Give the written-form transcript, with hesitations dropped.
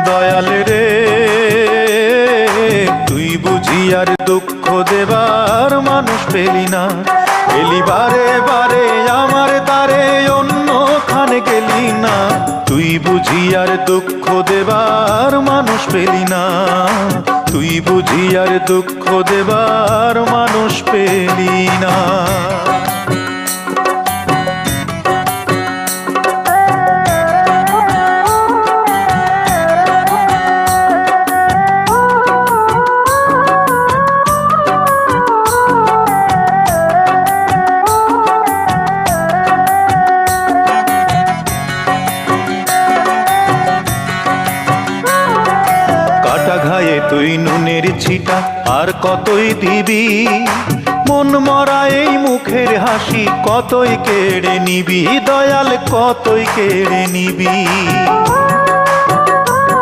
দয়াল রে তুই বুঝি আর দুঃখ দেবার মানুষ পেলি না, এলি বারে বারে আমার তারে অন্য খানে গেলি না। তুই বুঝি আর দুঃখ দেবার মানুষ পেলি না, তুই বুঝি আর দুঃখ দেবার মানুষ পেলি না। ঘায়ে তুই নুনের ছিটা আর কতই দিবি, মন মরা এই মুখের হাসি কতই কেড়ে নিবি, দয়াল কতই কেড়ে নিবি।